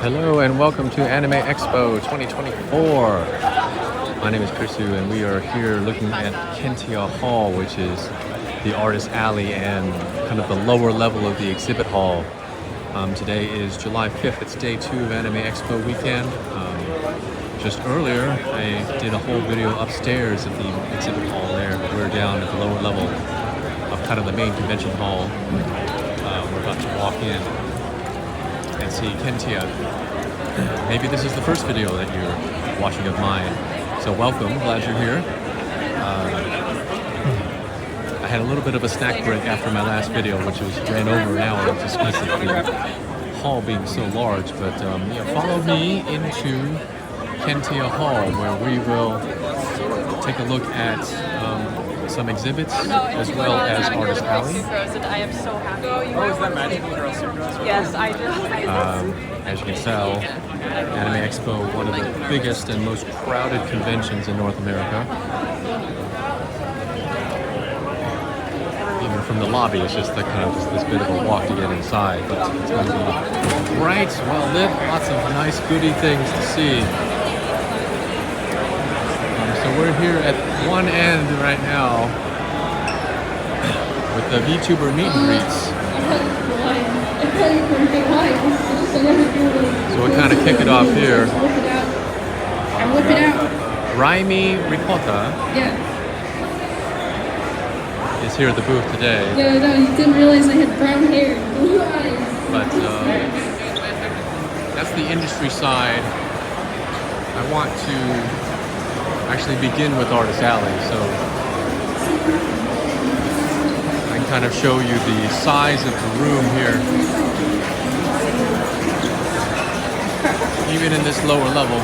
Hello and welcome to Anime Expo 2024. My name is Chrisu and we are here looking at Kentia Hall, which is the artist alley and kind of the lower level of the exhibit hall. Today is July 5th, it's day 2 of Anime Expo weekend. Just earlier I did a whole video upstairs of the exhibit hall there. We're down at the lower level of kind of the main convention hall. We're about to walk in and see Kentia. Maybe this is the first video that you're watching of mine, so welcome, glad you're here. I had a little bit of a snack break after my last video, which ran over an hour just because of the hall being so large, but yeah, follow me into Kentia Hall, where we will take a look at some exhibits as well as Artist Alley. I am so happy. Oh, is that Magical Girl Sucrose? Yes, I do. As you can tell, Anime Expo, one of the biggest and most crowded conventions in North America. Even from the lobby, it's just this bit of a walk to get inside, but it's going to be bright, well lit, lots of nice goody things to see. So we're here at one end right now with the VTuber meet and greets. So we'll kind of kick it off here. Raimi Ricotta is here at the booth today. Yeah, no, you didn't realize I had brown hair and blue eyes. But that's the industry side. I want to actually begin with Artist Alley, so I can kind of show you the size of the room here. Even in this lower level,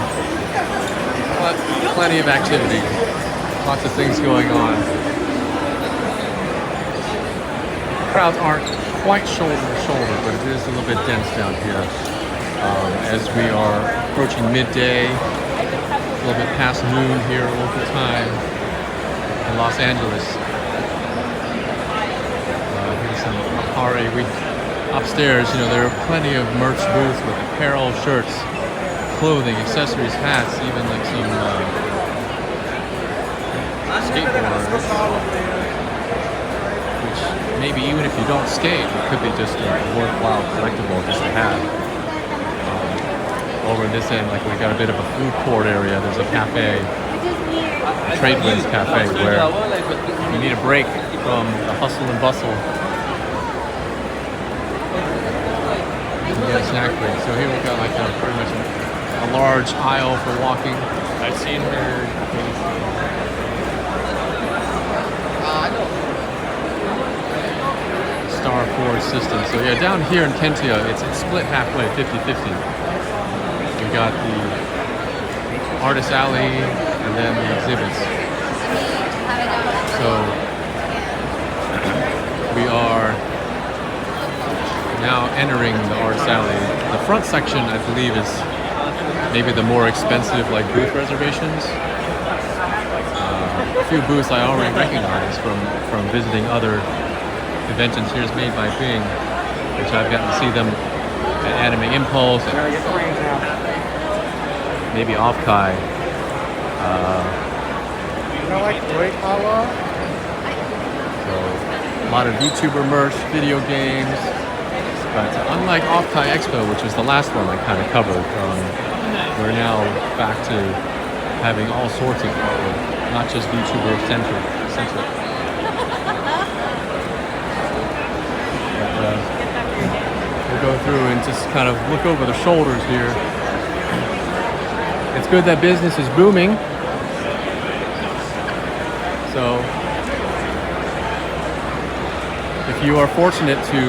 but plenty of activity, lots of things going on. Crowds aren't quite shoulder to shoulder, but it is a little bit dense down here as we are approaching midday. A little bit past noon here local time in Los Angeles. Here's some Akari. Upstairs, you know, there are plenty of merch booths with apparel, shirts, clothing, accessories, hats, even like some skateboards, which maybe even if you don't skate, it could be just a worthwhile collectible just to have. Over in this end, like we got a bit of a food court area. There's a cafe, a Tradewinds cafe, where you need a break from the hustle and bustle. You get a snack break. So here we've got like pretty much a large aisle for walking. I've seen her. Star Forge system. So yeah, down here in Kentia, it's split halfway, 50-50. We got the Artist Alley and then the exhibits. So we are now entering the Artist Alley. The front section, I believe, is maybe the more expensive like booth reservations. A few booths I already recognize from visiting other conventions. Here's Made by Bing, which I've gotten to see them at Anime Impulse. Maybe Offkai. So a lot of VTuber merch, video games. But unlike Offkai Expo, which was the last one I kind of covered, we're now back to having all sorts of artwork, not just VTuber centric. But, we'll go through and just kind of look over the shoulders here. It's good that business is booming. So if you are fortunate to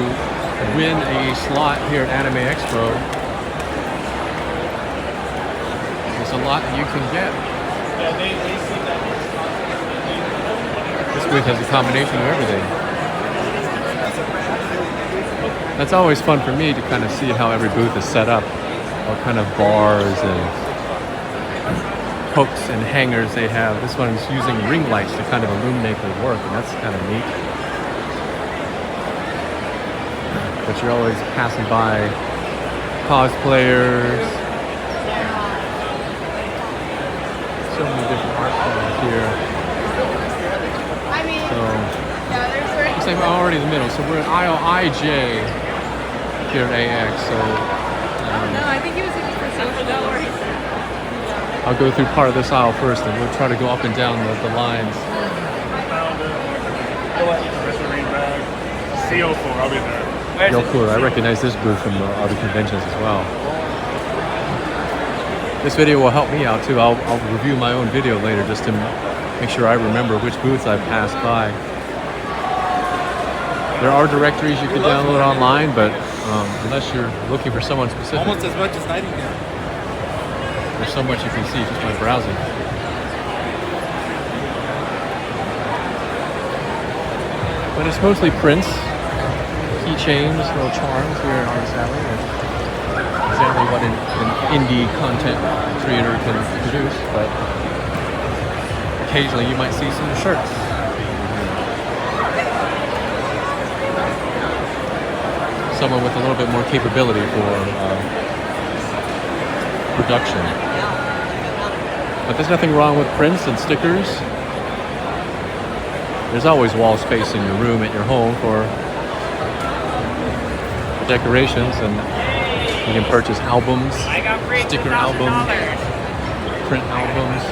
win a slot here at Anime Expo, there's a lot you can get. This booth has a combination of everything. That's always fun for me to kind of see how every booth is set up. What kind of bars and hooks and hangers they have. This one's using ring lights to kind of illuminate their work, and that's kind of neat. But you're always passing by cosplayers. So many different art forms here. So, looks like we're already in the middle. So we're at aisle IJ here at AX. So No, I think he was looking for social. I'll go through part of this aisle first, and we'll try to go up and down the lines. CO4, I'll be there. Yo, cool. I recognize this booth from other conventions as well. This video will help me out too. I'll review my own video later just to make sure I remember which booths I've passed by. There are directories you can download online, but unless you're looking for someone specific, Almost as much as Nightingale. there's so much you can see just by browsing. But it's mostly prints, keychains, little charms here at Artist Alley. That's exactly what an indie content creator can produce, but occasionally you might see some shirts. Someone with a little bit more capability for production. But there's nothing wrong with prints and stickers. There's always wall space in your room at your home for decorations, and you can purchase albums, sticker albums, print albums.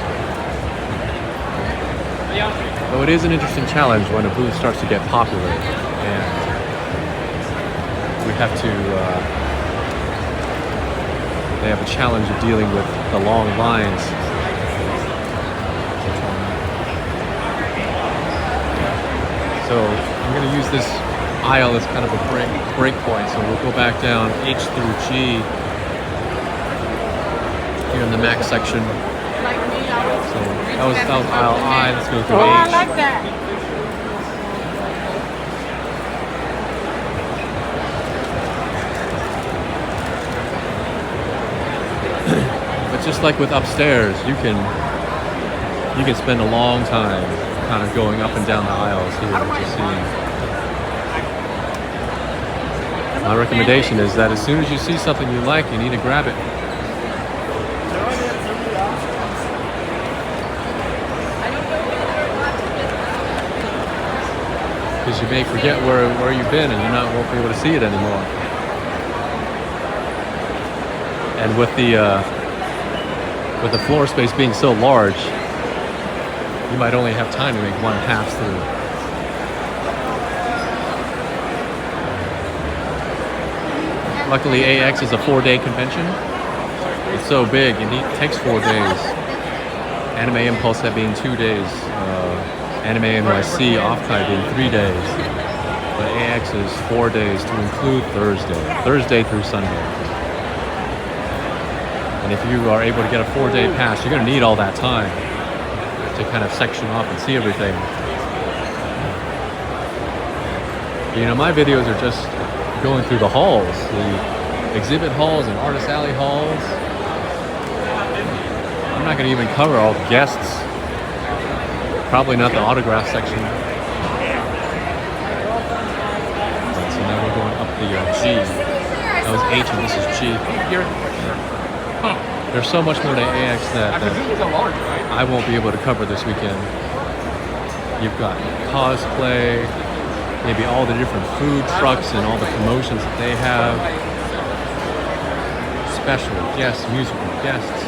So it is an interesting challenge when a booth starts to get popular, and we have to, they have a challenge of dealing with the long lines. So I'm going to use this aisle as kind of a break point. So we'll go back down H through G here in the Mac section. So that was aisle I. Let's go through H. I like that. But just like with upstairs, you can spend a long time kind of going up and down the aisles here to see. My recommendation is that as soon as you see something you like, you need to grab it. Because you may forget where you've been and you won't be able to see it anymore. And with the floor space being so large, you might only have time to make one pass through. Luckily, AX is a 4-day convention. It's so big, it takes 4 days. Anime Impulse that being 2 days. Anime NYC Off-Kai being 3 days. But AX is 4 days to include Thursday through Sunday. And if you are able to get a 4-day pass, you're going to need all that time to kind of section off and see everything. You know, my videos are just going through the halls, the exhibit halls and Artist Alley halls. I'm not going to even cover all the guests. Probably not the autograph section. So now we're going up the G. That was H and this is G. There's so much more to AX that I won't be able to cover this weekend. You've got cosplay, maybe all the different food trucks and all the promotions that they have. Special guests, musical guests.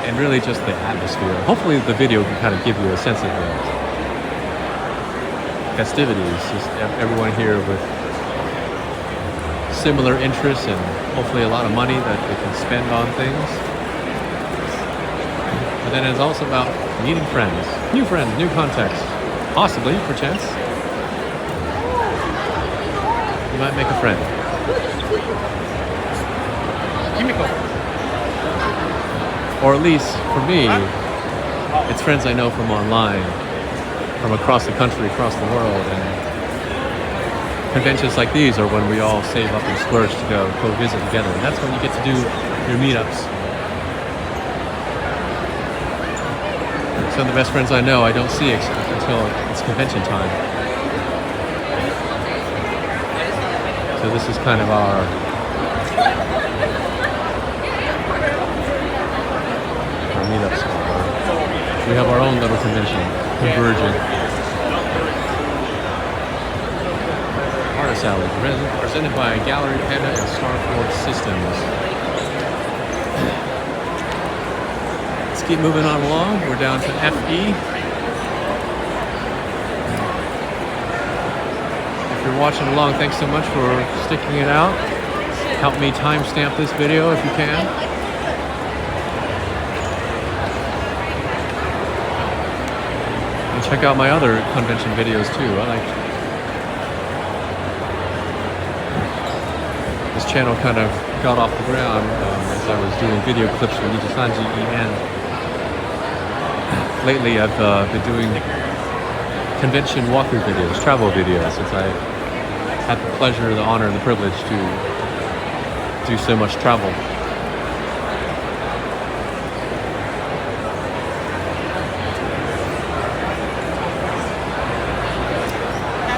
And really just the atmosphere. Hopefully the video can kind of give you a sense of the festivities. Just everyone here with similar interests and hopefully a lot of money that they can spend on things. But then it's also about meeting friends, new contacts, possibly, perchance. You might make a friend. Or at least, for me, it's friends I know from online, from across the country, across the world. And conventions like these are when we all save up and splurge to go visit together. And that's when you get to do your meetups. Some of the best friends I know I don't see until it's convention time. So this is kind of our Our meetup spot. We have our own little convention, Convergent. Artist Alley, presented by Gallery Panda and Starford Systems. Let's keep moving on along. We're down to FE. If you're watching along, thanks so much for sticking it out. Help me timestamp this video if you can. And check out my other convention videos too. This channel kind of got off the ground as I was doing video clips for Nitasanji and lately I've been doing convention walkthrough videos, travel videos, since I had the pleasure, the honor, and the privilege to do so much travel.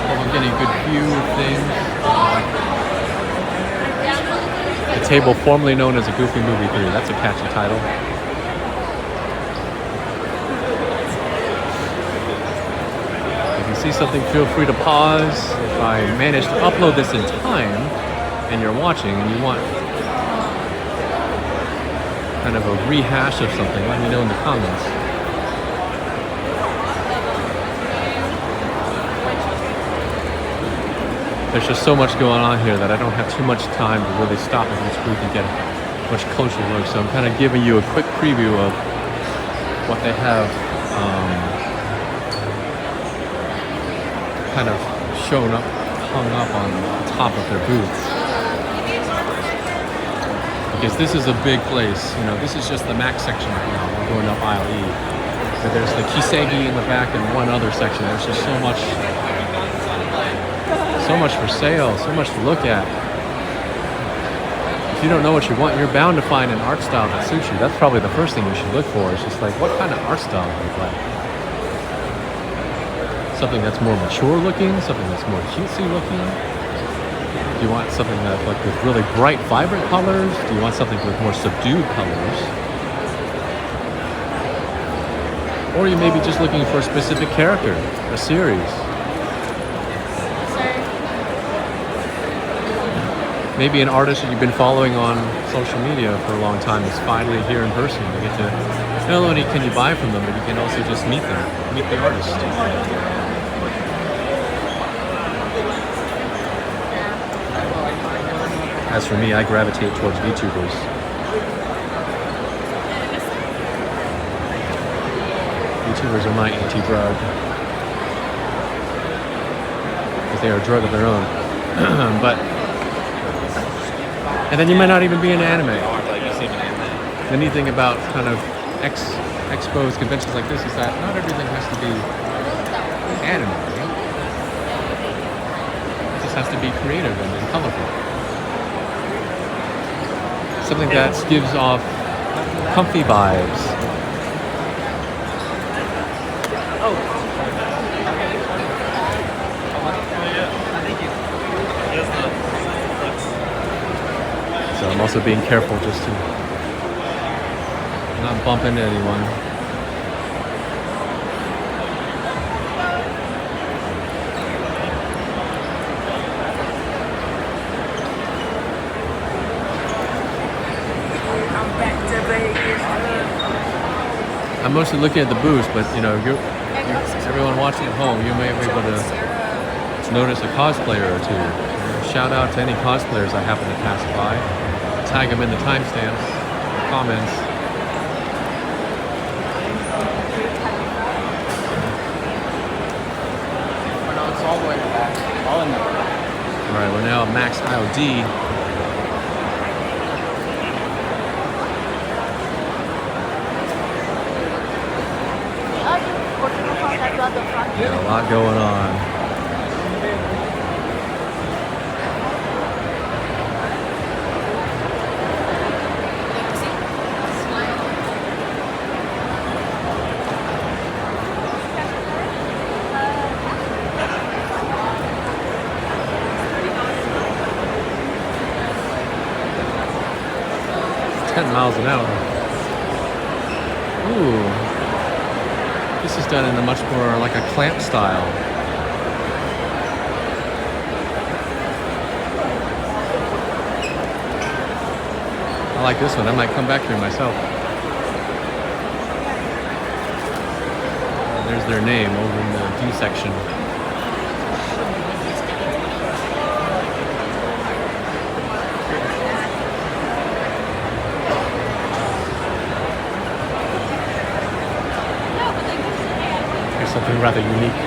Well, I'm getting a good view of things. The table formerly known as a Goofy Movie Theater. That's a catchy title. If you see something, feel free to pause. If I manage to upload this in time and you're watching and you want kind of a rehash of something, let me know in the comments. There's just so much going on here that I don't have too much time to really stop at this booth and get a much closer look. So I'm kind of giving you a quick preview of what they have kind of hung up on top of their booths. Because this is a big place, you know, this is just the Max section right now. We're going up aisle E. But there's the Kisegi in the back and one other section. There's just so much for sale, so much to look at. If you don't know what you want, you're bound to find an art style that suits you. That's probably the first thing you should look for. It's just like, what kind of art style do you like? Something that's more mature looking, something that's more cutesy looking. Do you want something that like with really bright, vibrant colors? Do you want something with more subdued colors? Or you may be just looking for a specific character, a series. Maybe an artist that you've been following on social media for a long time is finally here in person. You get to, not only can you buy from them, but you can also just meet them, meet the artist. As for me, I gravitate towards VTubers. VTubers are my anti-drug. Because they are a drug of their own. And then you might not even be into anime. The neat thing about kind of expos, conventions like this is that not everything has to be anime. Right? It just has to be creative and colorful. Something that gives off comfy vibes. So I'm also being careful just to not bump into anyone. I'm mostly looking at the booths, but you know, everyone watching at home, you may be able to notice a cosplayer or two. Shout out to any cosplayers I happen to pass by. Tag them in the timestamps, comments. Alright, we're now at Max Aisle D. Yeah, a lot going on. 10 miles an hour. Ooh. This is done in a much more like a clamp style. I like this one. I might come back here myself. There's their name over in the D section. Here's something rather unique.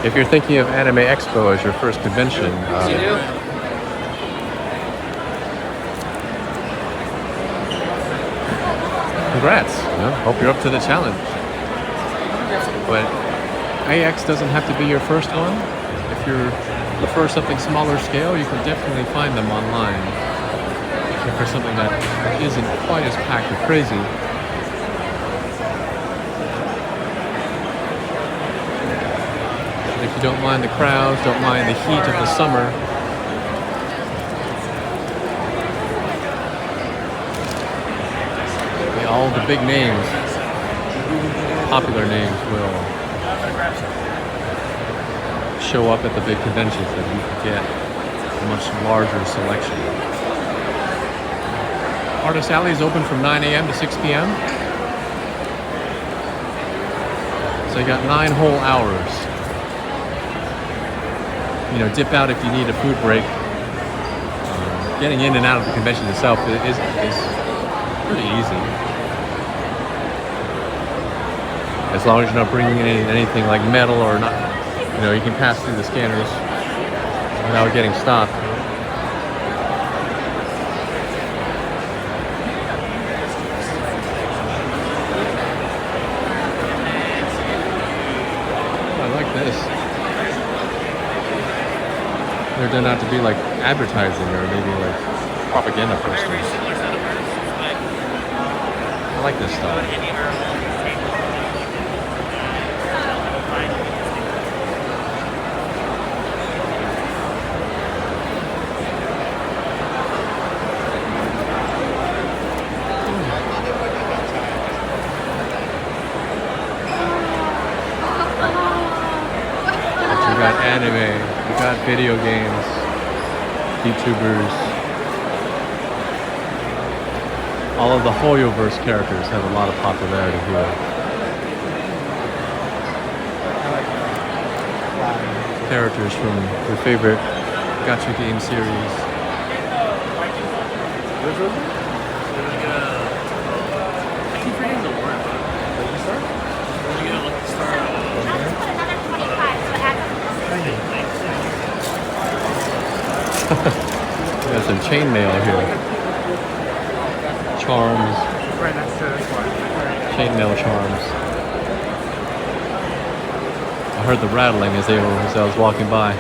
If you're thinking of Anime Expo as your first convention, congrats. Hope you're up to the challenge. But AX doesn't have to be your first one. If you prefer something smaller scale, you can definitely find them online. If for something that isn't quite as packed or crazy, if you don't mind the crowds, don't mind the heat of the summer, all the big names, popular names will show up at the big conventions that you can get a much larger selection. Artist Alley is open from 9 a.m. to 6 p.m. So you got 9 whole hours. You know, dip out if you need a food break. Getting in and out of the convention itself is pretty easy. As long as you're not bringing in anything like metal or not, you know, you can pass through the scanners without getting stopped. I like this. They're done out to be like advertising or maybe like propaganda posters. I like this stuff. We got anime, we got video games, YouTubers. All of the Hoyoverse characters have a lot of popularity here. Characters from your favorite gacha game series. There's some chainmail here. Charms. Chainmail charms. I heard the rattling as I was walking by.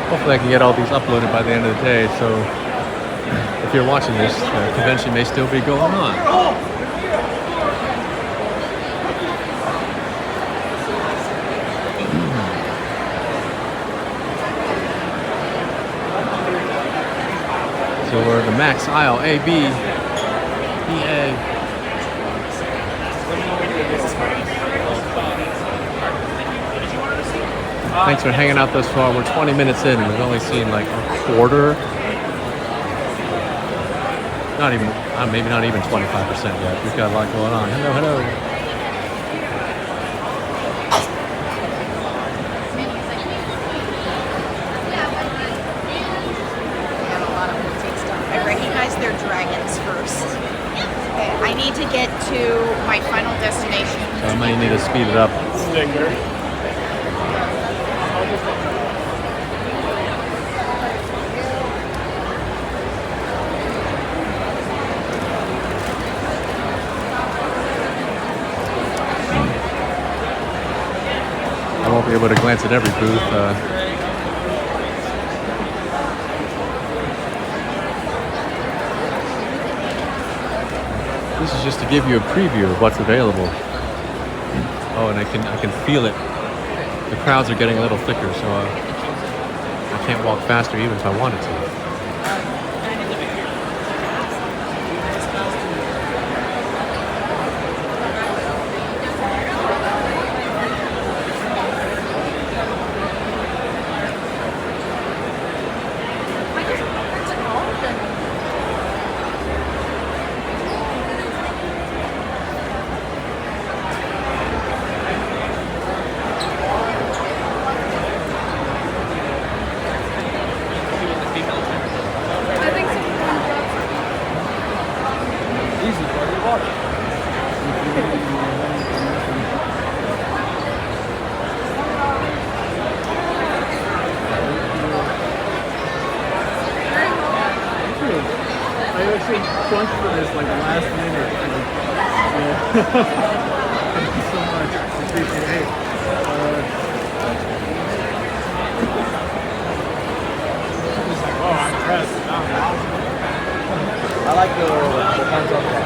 Hopefully I can get all these uploaded by the end of the day, so if you're watching this, the convention may still be going on. So we're the max aisle, A, B, EA. Thanks for hanging out thus far. We're 20 minutes in and we've only seen like a quarter Not even, maybe not even 25% yet. We've got a lot going on. Hello, hello. I recognize their dragons first. Okay, I need to get to my final destination. So I might need to speed it up. Sticker. I won't be able to glance at every booth. This is just to give you a preview of what's available. Oh, and I can feel it. The crowds are getting a little thicker, so I can't walk faster even if I wanted to. I think someone I actually crunched for this like last minute. Thank you so much. I appreciate it. Oh, I'm impressed. I like the hands on that.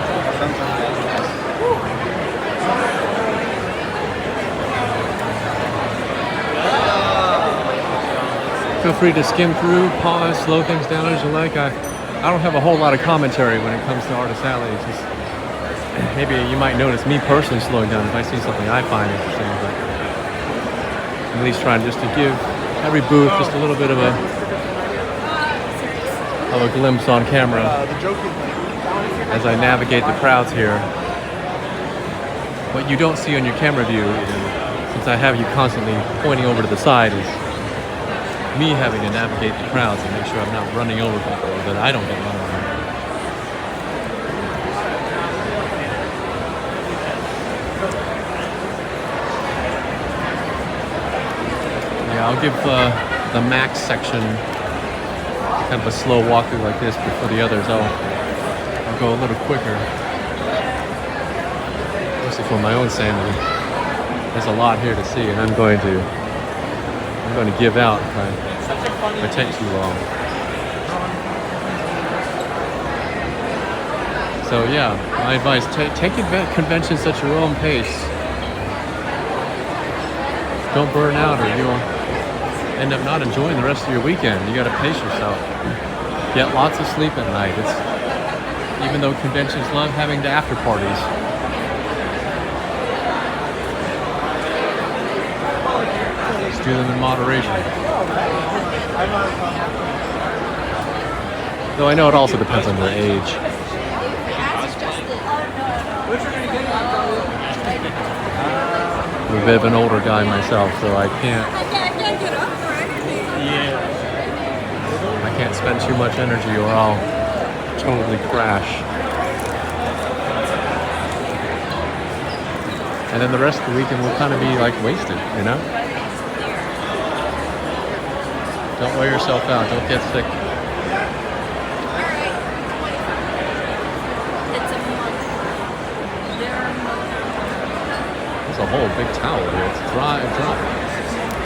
Feel free to skim through, pause, slow things down as you like. I don't have a whole lot of commentary when it comes to Artist Alley. It's just, maybe you might notice me personally slowing down if I see something I find interesting. But I'm at least trying just to give every booth just a little bit of a glimpse on camera as I navigate the crowds here. What you don't see on your camera view, since I have you constantly pointing over to the side, is me having to navigate the crowds and make sure I'm not running over people, or that I don't get run over. Yeah, I'll give the Max section kind of a slow walkthrough like this, but for the others I'll go a little quicker. Mostly for my own sanity. There's a lot here to see, and I'm going to give out if I take too long. So yeah, my advice, take conventions at your own pace. Don't burn out or you'll end up not enjoying the rest of your weekend. You gotta pace yourself. Get lots of sleep at night. Even though conventions love having the after parties, do them in moderation. Though I know it also depends on your age. I'm a bit of an older guy myself, so I can't spend too much energy or I'll totally crash. And then the rest of the weekend will kind of be like wasted, you know? Don't wear yourself out. Don't get sick. There's a whole big towel here. It's dry.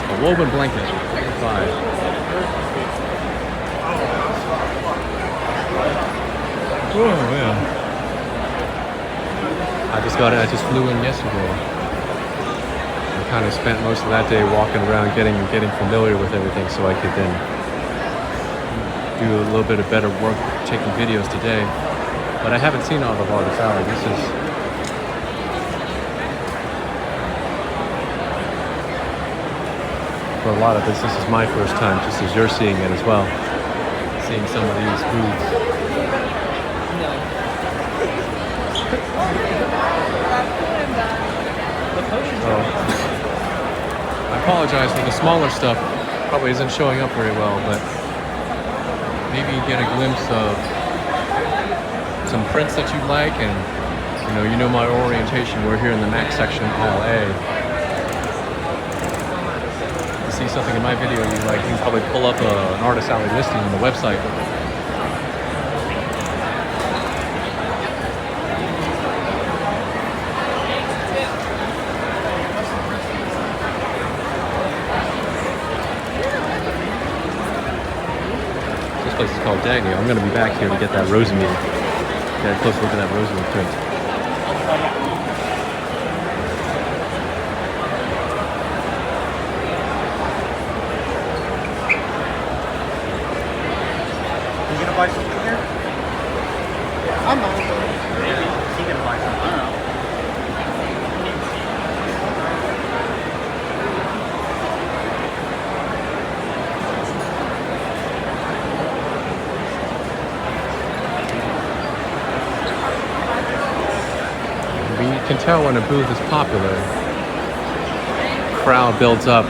A woven blanket. Dry. Oh man. I just flew in yesterday. Kind of spent most of that day walking around getting familiar with everything so I could then do a little bit of better work taking videos today. But I haven't seen all of Artist Alley. For a lot of this is my first time, just as you're seeing it as well. Seeing some of these booths. apologize for the smaller stuff. Probably isn't showing up very well, but maybe you get a glimpse of some prints that you like, and you know my orientation. We're here in the Mac section, all A. If you see something in my video you like, you can probably pull up an Artist Alley listing on the website. This place is called Dagny. I'm going to be back here to get that Rosamund. Get a close look at that Rosamund print. You gonna buy something here? I'm not. Maybe. He gonna buy something. I don't know. You can tell when a booth is popular. Crowd builds up.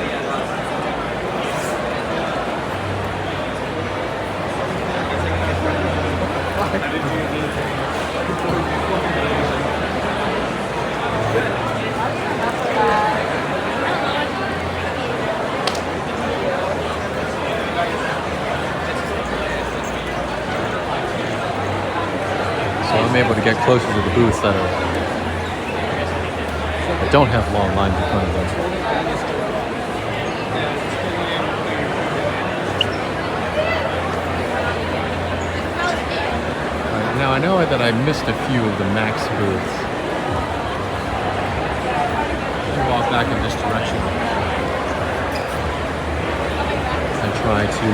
So I'm able to get closer to the booths that don't have long lines in front of them. Right, now I know that I missed a few of the Max booths. Let me walk back in this direction and try to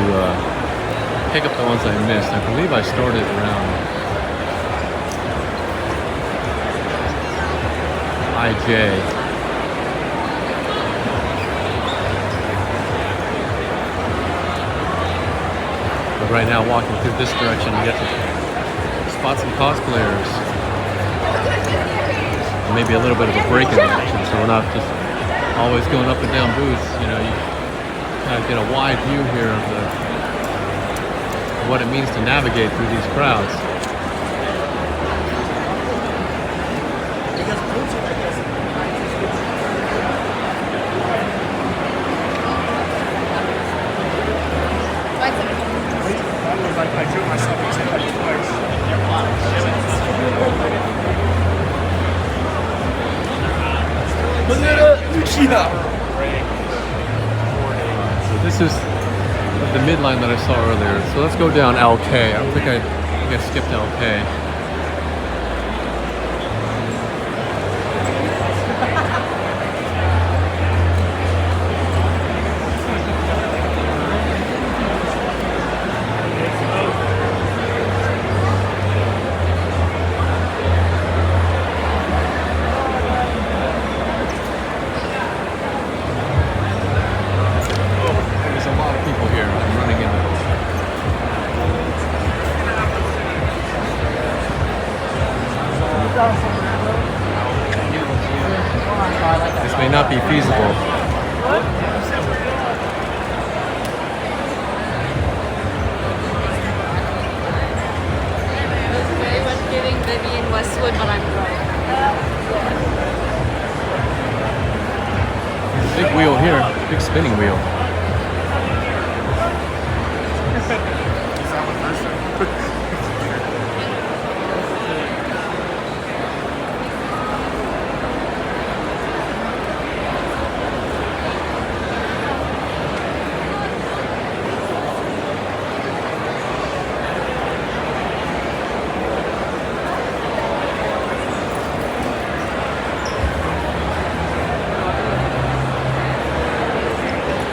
pick up the ones I missed. I believe I started around IJ. But right now, walking through this direction, you get to spot some cosplayers. And maybe a little bit of a break in the action, so we're not just always going up and down booths. You kind of get a wide view here of what it means to navigate through these crowds. I drew myself twice. So this is the midline that I saw earlier. So let's go down LK. I don't think I skipped LK. This may not be feasible. They was giving Vivian Westwood, but I'm wrong. Big wheel here, big spinning wheel.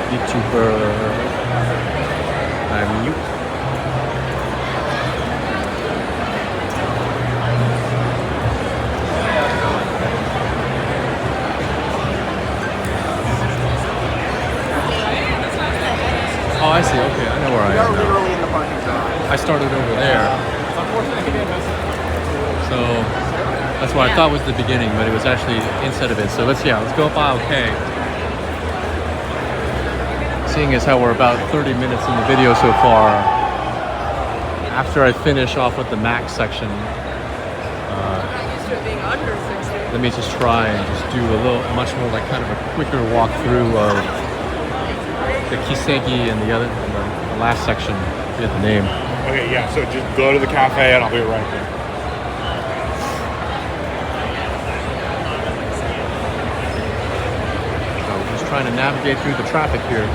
YouTuber, I'm mute. Oh, I see. Okay, I know where I am now. Literally in the parking lot. I started over there. So that's what I thought was the beginning, but it was actually instead of it. So let's go up aisle K. Seeing as how we're about 30 minutes in the video so far, after I finish off with the max section, let me just try and just do a little, much more like kind of a quicker walkthrough of the Kiseki and the last section. I forget the name. Okay, yeah, so just go to the cafe and I'll be right there. So just trying to navigate through the traffic here.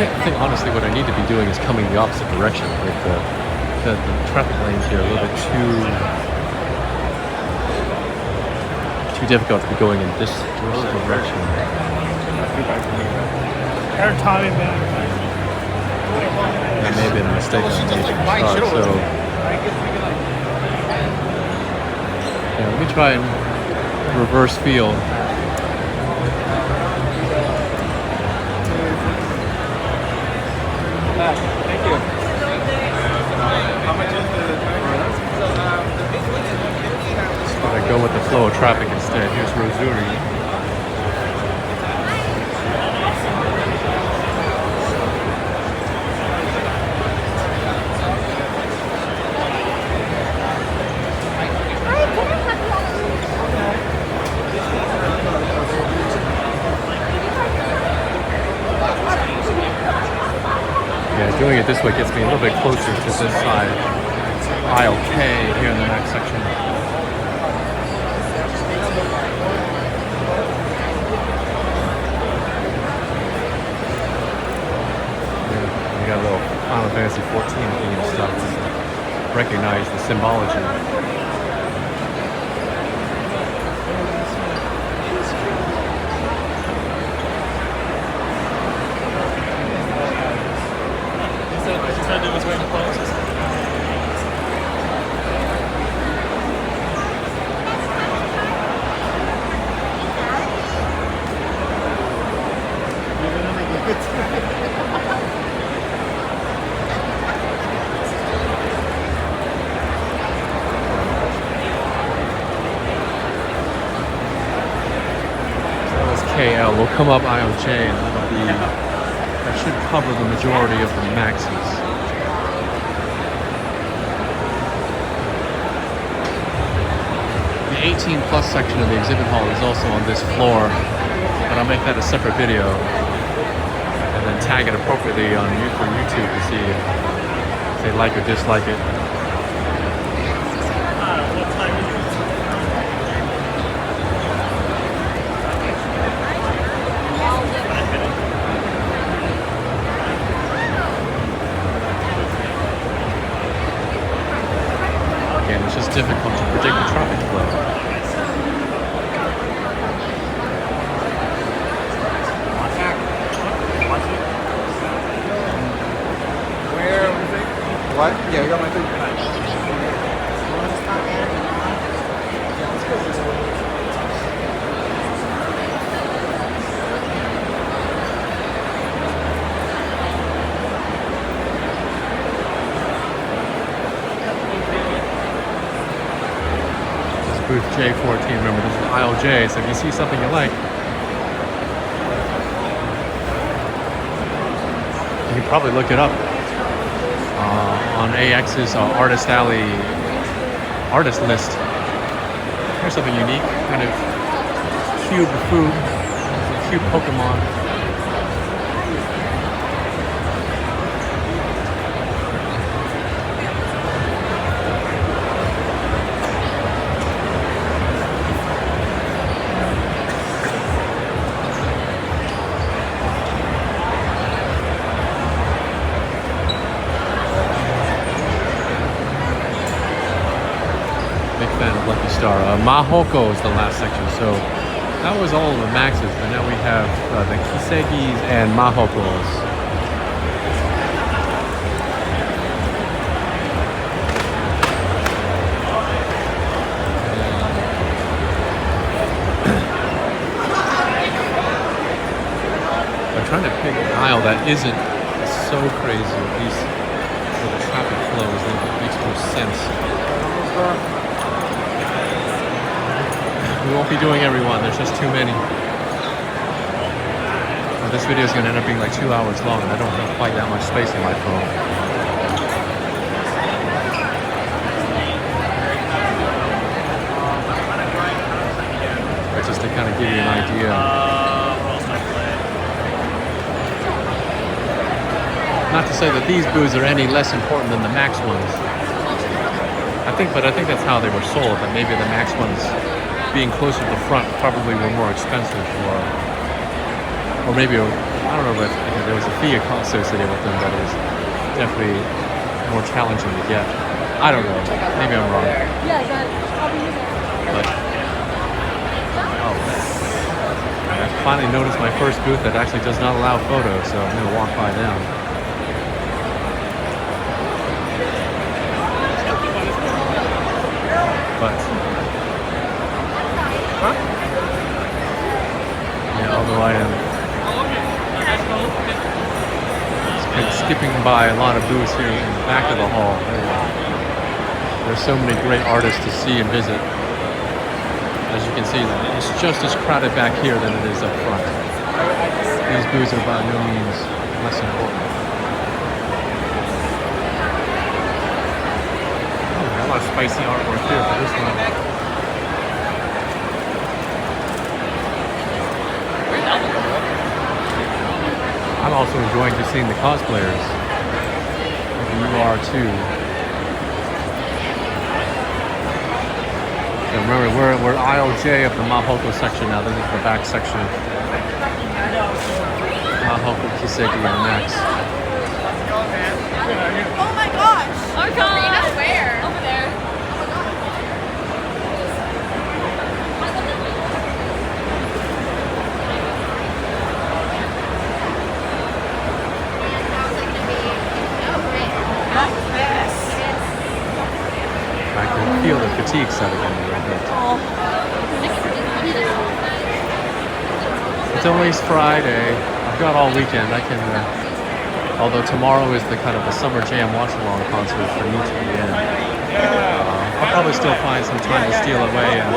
I think honestly what I need to be doing is coming the opposite direction. Like the traffic lanes here are a little bit too difficult to be going in this direction. That may have been a mistake on the start. So yeah, let me try and reverse field. Thank you. But I go with the flow of traffic instead. Here's Rosuri. Doing it this way gets me a little bit closer to this side. Aisle K here in the next section. Yeah, we got a little Final Fantasy 14 theme stuff. Recognize the symbology. KL, we'll come up IOJ and that should cover the majority of the maxes. The 18 plus section of the exhibit hall is also on this floor, but I'll make that a separate video and then tag it appropriately on YouTube to see if they like or dislike it. It's just difficult to predict the traffic flow. Where? What? Yeah, we got my food. Booth J14, remember this is aisle J, so if you see something you like, you can probably look it up on AX's Artist Alley artist list. Here's something unique, kind of cube food, cute Pokemon. Lucky Star. Mahoko is the last section, so that was all of the maxes, but now we have the Kisegis and Mahokos. I'm trying to aisle that isn't so crazy, at least for the traffic flows, then it makes more sense. We won't be doing every one, there's just too many. This video is going to end up being like 2 hours long, and I don't have quite that much space on my phone. But just to kind of give you an idea. Not to say that these booths are any less important than the Max ones. I think that's how they were sold. That maybe the Max ones, being closer to the front, probably were more expensive for. Or maybe, I don't know, but there was a fee associated with them that is definitely more challenging to get. I don't know. Maybe I'm wrong. But, oh, I finally noticed my first booth that actually does not allow photos, so I'm going to walk by them. But, yeah, although I am skipping by a lot of booths here in the back of the hall. There's so many great artists to see and visit. As you can see, it's just as crowded back here than it is up front. These booths are by no means less important. Oh, got a lot of spicy artwork here for this one. I'm also enjoying just seeing the cosplayers. You are too. So remember, we're aisle J of the Mahoko section now. This is the back section. Mahoko, Kiseki, and Max. Oh my gosh! Oh god! Karina, where? Over there. I can feel the fatigue setting in a little bit. It's only Friday. I've got all weekend. I can, although tomorrow is the kind of the Summer Jam watch-along concert for me to be in. I'll probably still find some time to steal away and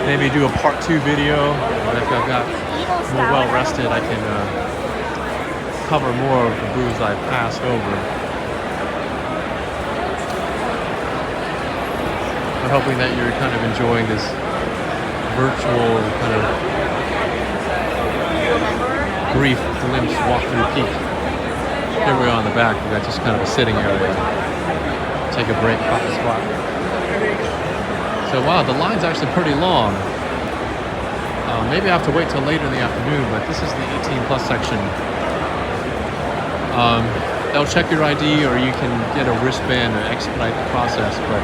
maybe do a part 2 video. Or if I've got more well-rested, I can cover more of the booths I've passed over. I'm hoping that you're kind of enjoying this virtual kind of brief glimpse walk-through peek. Here we are on the back. We got just kind of a sitting area. Take a break, coffee spot. So wow, the line's actually pretty long. Maybe I have to wait till later in the afternoon, but this is the 18+ section. They'll check your ID, or you can get a wristband and expedite the process, but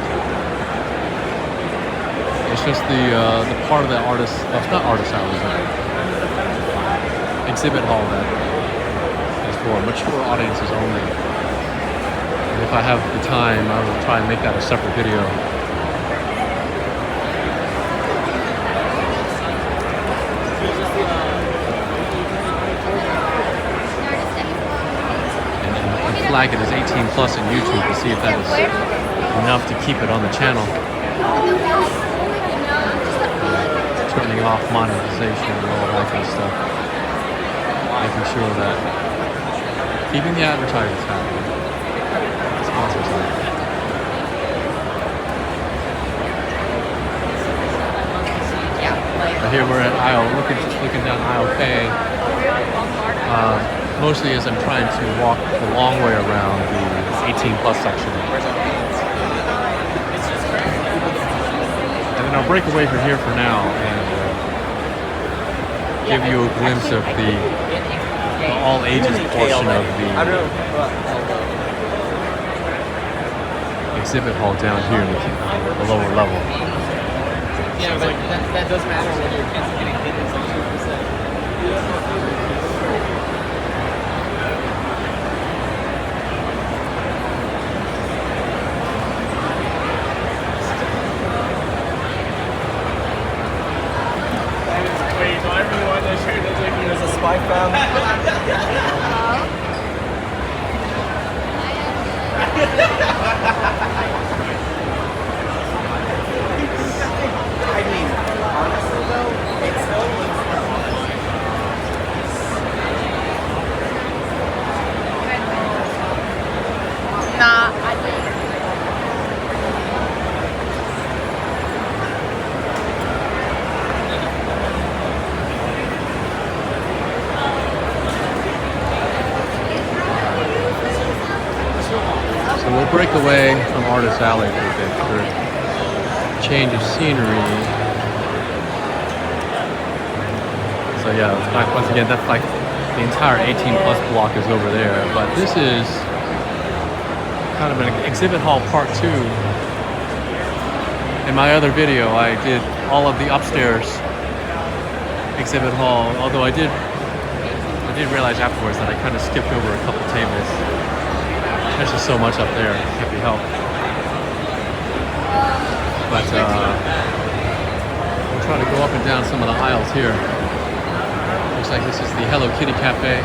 it's just the part of the artist, well, it's not artist hours, exhibit hall that is for mature audiences only. And if I have the time, I will try and make that a separate video. And flag it as 18+ in YouTube to see if that is enough to keep it on the channel. Turning off monetization and all that kind of stuff. Making sure that keeping the advertisers happy, the sponsors happy. But here we're at aisle, looking down aisle K. Mostly as I'm trying to walk the long way around the 18+ section. And then I'll break away from here for now and give you a glimpse of the all ages portion of the exhibit hall down here in the lower level. Yeah, but that does matter when your kids are getting hit. It's like 2%. Wait, so everyone that shared that with you is a spy fam? this alley for a bit for change of scenery. So yeah, once again, that's like the entire 18 plus block is over there. But this is kind of an exhibit hall part 2. In my other video, I did all of the upstairs exhibit hall, although I did realize afterwards that I kind of skipped over a couple tables. There's just so much up there, can't be helped. But we'll try to go up and down some of the aisles here. Looks like this is the Hello Kitty Cafe.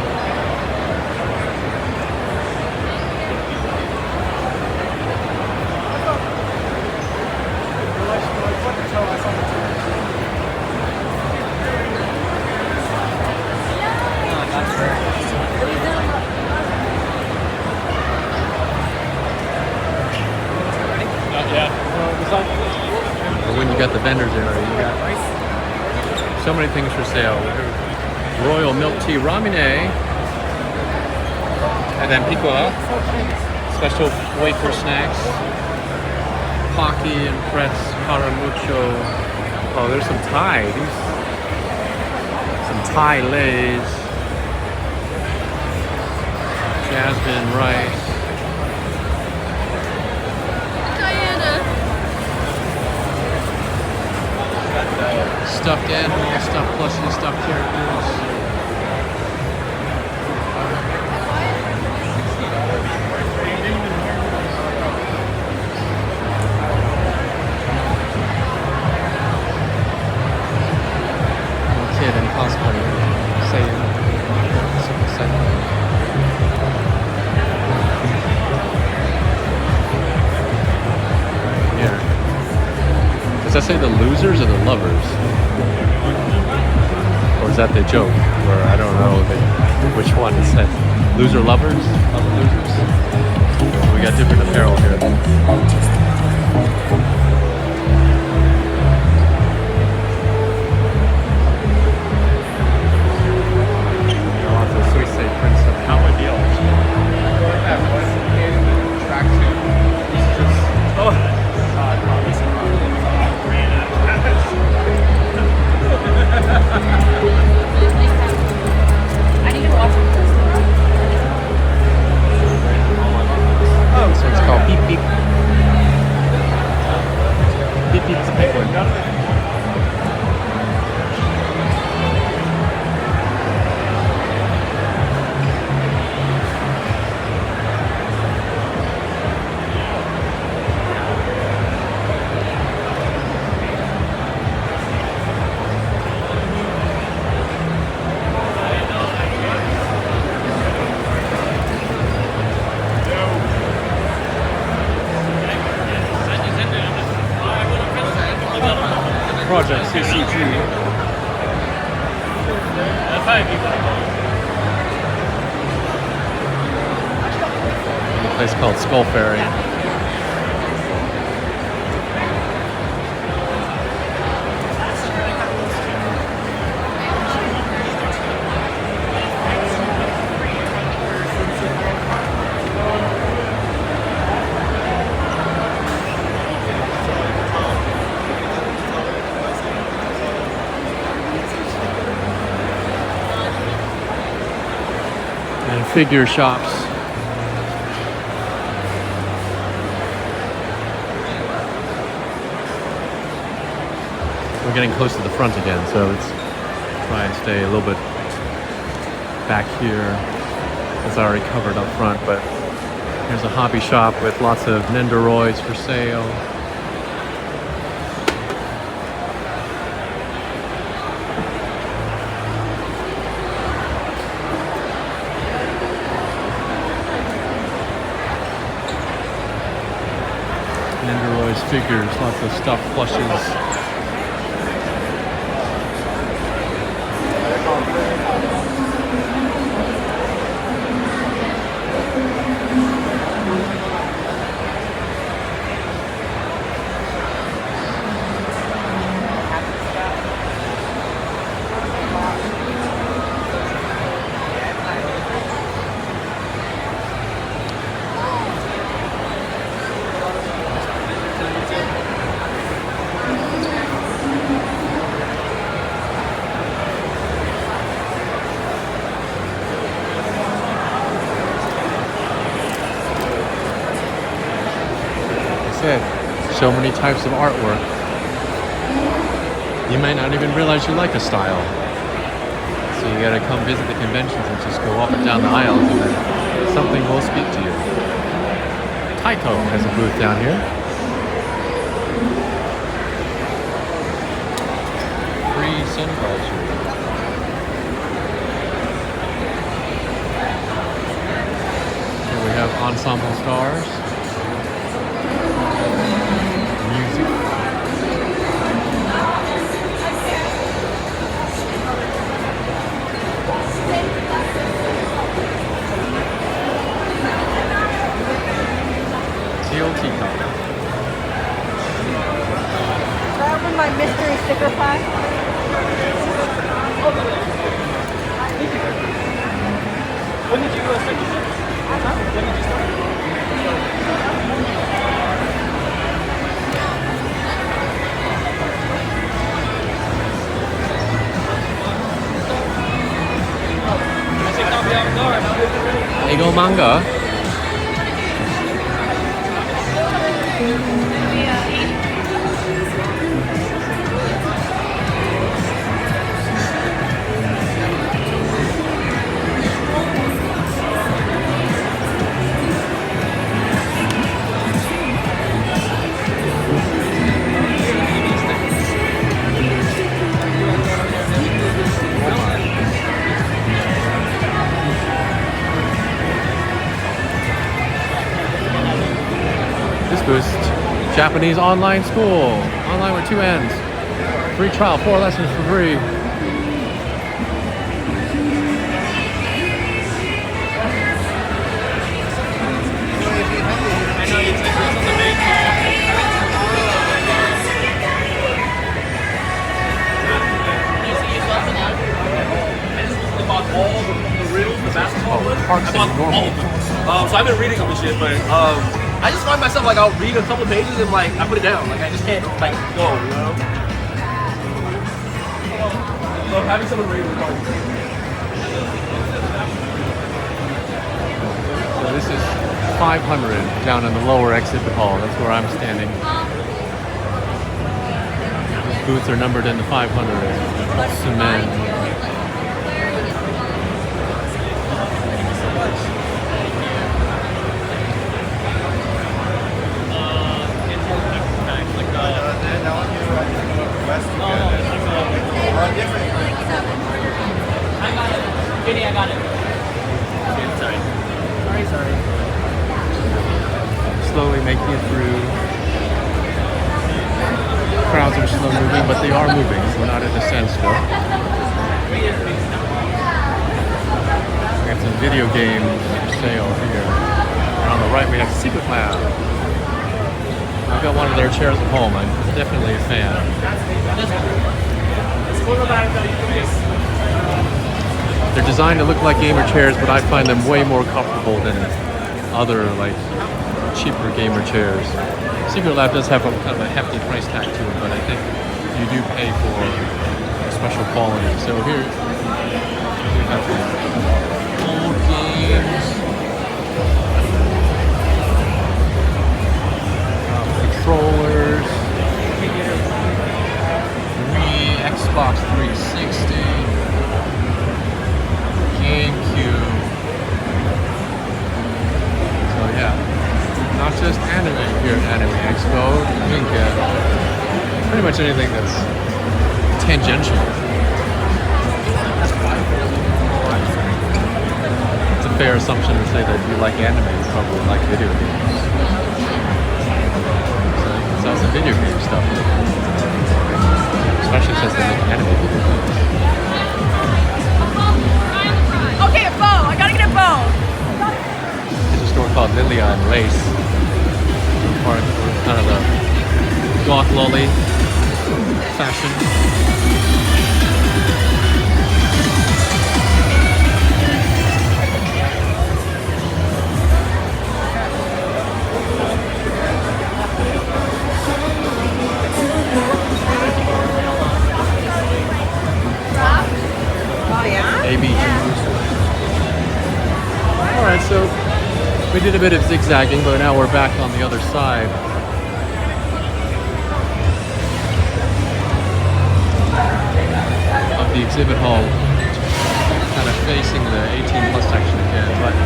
Or when you got the vendors area, you got so many things for sale. Royal milk tea ramine, and then picoa, special wafer snacks, Pocky and Pretz, Caramucho. Oh, there's some Thai. Some Thai lays, jasmine rice. Stuffed animals, stuffed plushies, stuffed characters. Little kid in cosplay saying something sexy. Here. Does that say the losers or the lovers? Or is that the joke? Or I don't know which one it said. Loser lovers? Lover losers? We got different apparel here. Lots of Swiss prints of Cowboy I need to watch it. So it's called Beep Beep. Beep Beep's a penguin. Project CCG. A place called Skull Ferry. And figure shops. We're getting close to the front again, so let's try and stay a little bit back here. It's already covered up front, but here's a hobby shop with lots of Nendoroids for sale. Nendoroids figures, lots of stuffed plushes. So many types of artwork. You might not even realize you like a style. So you gotta come visit the conventions and just go up and down the aisles and then something will speak to you. Taiko has a booth down here. Free sun culture. Here we have ensemble stars. Music. Teacup. Can I open my mystery sticker pack? When did you start? When did you start? Ego manga. This boost, Japanese online school. Online with 2 N's. Free trial, 4 lessons for free. So I've been reading all this shit, but I just find myself like I'll read a couple pages and like I put it down. Like I just can't like go, you know? So having someone read is hard. So this is 500 down in the lower exhibit hall. That's where I'm standing. These booths are numbered into 500. Cement. Kenny, I got it. Sorry. Slowly making it through. Crowds are slow moving, but they are moving. We're not at a standstill. We got some video games for sale here. And on the right, we have Secret Lab. I've got one of their chairs at home. I'm definitely a fan. They're designed to look like gamer chairs, but I find them way more comfortable than other, like, cheaper gamer chairs. Secret Lab does have a kind of a hefty price tag to it, but I think you do pay for special quality. So here we have old games, controllers, Wii, Xbox 360. GameCube. So yeah, not just anime here at Anime Expo. I think pretty much anything that's tangential. It's a fair assumption to say that if you like anime, you probably like video games. So you can sell some video game stuff, especially since they make anime video games. Okay, a bow. I gotta get a bow. There's a store called Lilia and Lace. Or kind of a goth lolly fashion. Oh yeah. ABG. Alright, so we did a bit of zigzagging, but now we're back on the other side. exhibit hall, kind of facing the 18 plus section again. But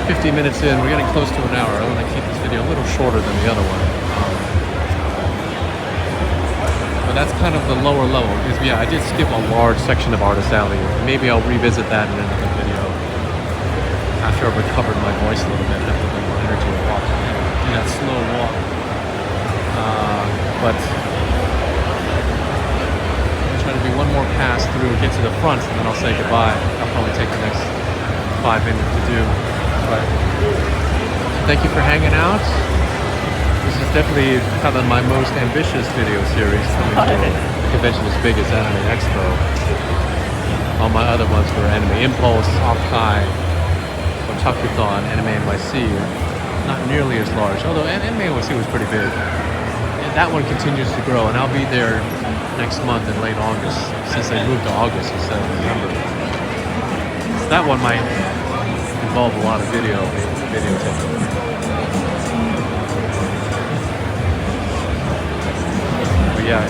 15 minutes in, we're getting close to an hour. I want to keep this video a little shorter than the other one. But that's kind of the lower level, because yeah, I did skip a large section of Artist Alley. Maybe I'll revisit that in another video after I've recovered my voice a little bit, have a little bit more energy to walk, do that slow walk. But I'm trying to do one more pass through, get to the front, and then I'll say goodbye. I'll probably take the next 5 minutes to do. But thank you for hanging out. This is definitely kind of my most ambitious video series coming to a convention as big as Anime Expo. All my other ones were Anime Impulse, Off-Kai, Otakuthon, Anime NYC, not nearly as large, although Anime NYC was pretty big. And that one continues to grow, and I'll be there next month in late August, since they moved to August instead of November. So that one might involve a lot of videotaping. But yeah,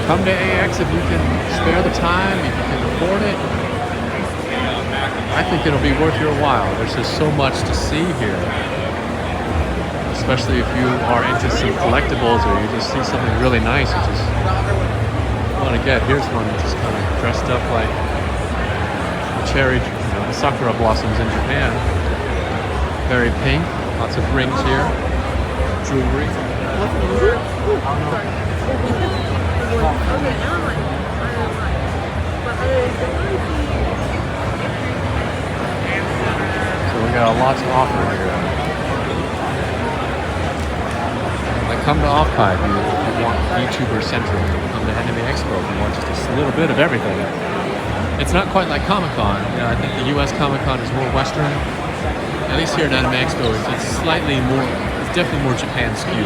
come to AX if you can spare the time, if you can afford it. I think it'll be worth your while. There's just so much to see here. Especially if you are into some collectibles or you just see something really nice you just want to get. Here's one just kind of dressed up like cherry, the sakura blossoms in Japan. Very pink. Lots of rings here. Jewelry. So we got a lot to offer here. Like, come to Off-Kai if you want YouTuber Central. Come to Anime Expo if you want just a little bit of everything. It's not quite like Comic-Con. I think the US Comic-Con is more Western. At least here at Anime Expo, it's slightly more, it's definitely more Japan skewed.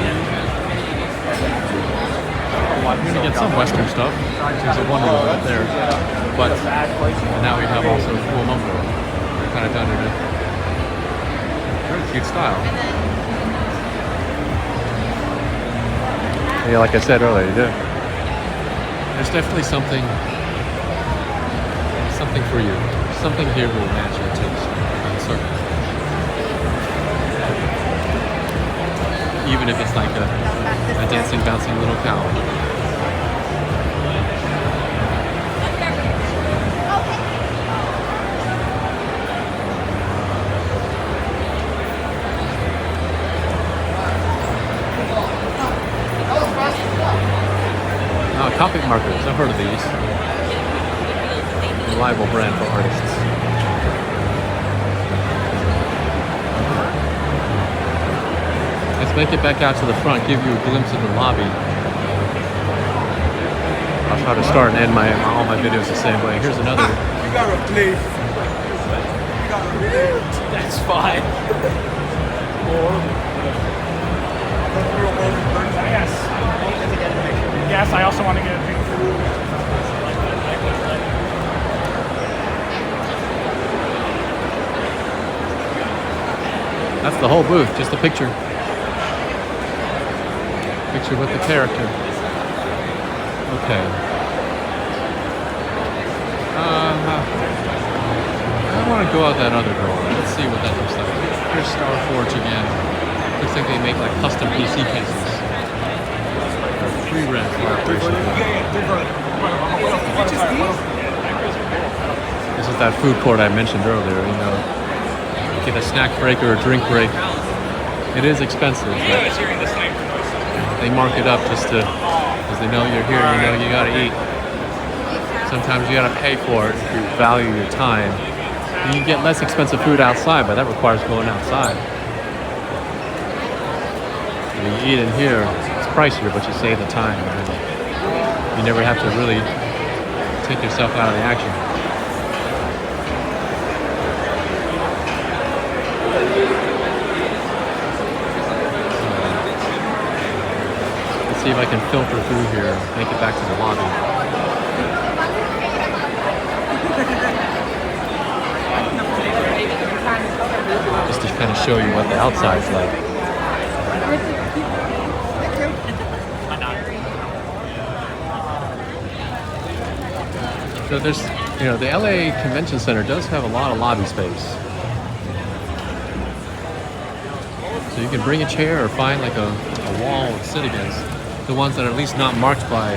You're going to get some Western stuff. There's a Wonder Woman up there. But now we have also Kuomomo. They're kind of done in a very cute style. Yeah, like I said earlier, there's definitely something for you. Something here will match your taste. Even if it's like a dancing, bouncing little cow. Copic markers, I've heard of these. Reliable brand for artists. Let's make it back out to the front, give you a glimpse of the lobby. I'll try to start and end all my videos the same way. Here's another. You gotta leave. That's fine. Yes, I also want to get a picture. That's the whole booth, just a picture. Picture with the character. Okay. I want to go out that other door. Let's see what that looks like. Here's Star Forge again. Looks like they make like custom PC cases. Free rent for operation. This is that food court I mentioned earlier. Get a snack break or a drink break. It is expensive. They mark it up just to, because they know you're here. You gotta eat. Sometimes you gotta pay for it if you value your time. You can get less expensive food outside, but that requires going outside. When you eat in here, it's pricier, but you save the time. You never have to really take yourself out of the action. Let's see if I can filter through here, make it back to the lobby. Just to kind of show you what the outside's like. So there's, the LA Convention Center does have a lot of lobby space. So you can bring a chair or find like a wall to sit against. The ones that are at least not marked by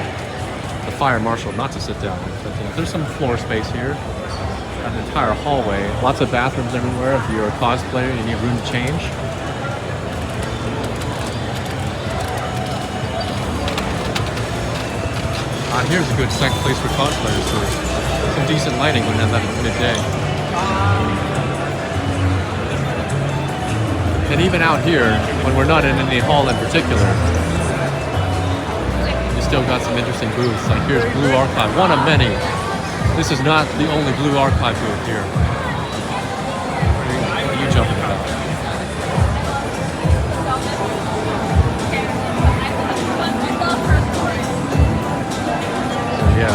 the fire marshal not to sit down. But there's some floor space here. An entire hallway. Lots of bathrooms everywhere. If you're a cosplayer, you need room to change. Here's a good second place for cosplayers for some decent lighting when that at midday. And even out here, when we're not in any hall in particular, you still got some interesting booths. Like here's Blue Archive, one of many. This is not the only Blue Archive booth here. What are you jumping about? Yeah.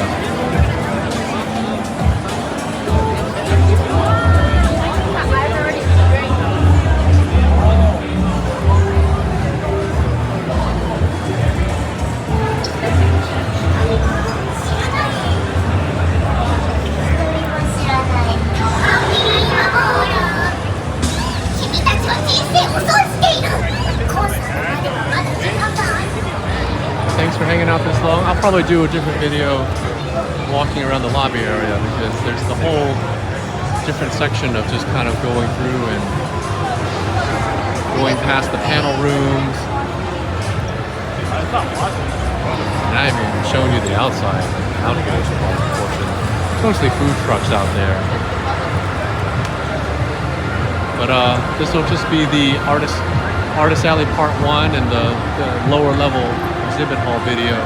Thanks for hanging out this long. I'll probably do a different video walking around the lobby area because there's the whole different section of just kind of going through and going past the panel rooms. And I haven't even shown you the outside, outdoors portion. Mostly food trucks out there. But this will just be the Artist Alley Part 1 and the lower level exhibit hall video.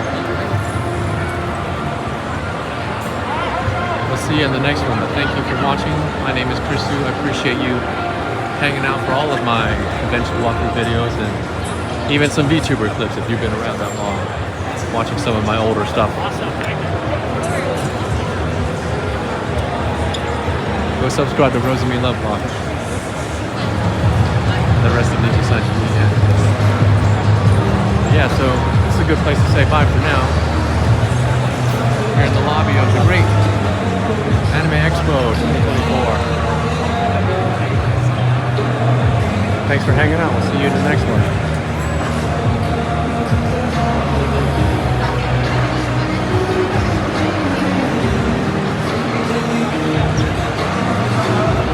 We'll see you in the next one, but thank you for watching. My name is Chrisu. I appreciate you hanging out for all of my convention walkthrough videos and even some VTuber clips if you've been around that long, watching some of my older stuff. Go subscribe to Rosamie Lovelock. The rest of Ninja Science Media. Yeah, so this is a good place to say bye for now. Here in the lobby of the great Anime Expo 2024. Thanks for hanging out. We'll see you in the next one.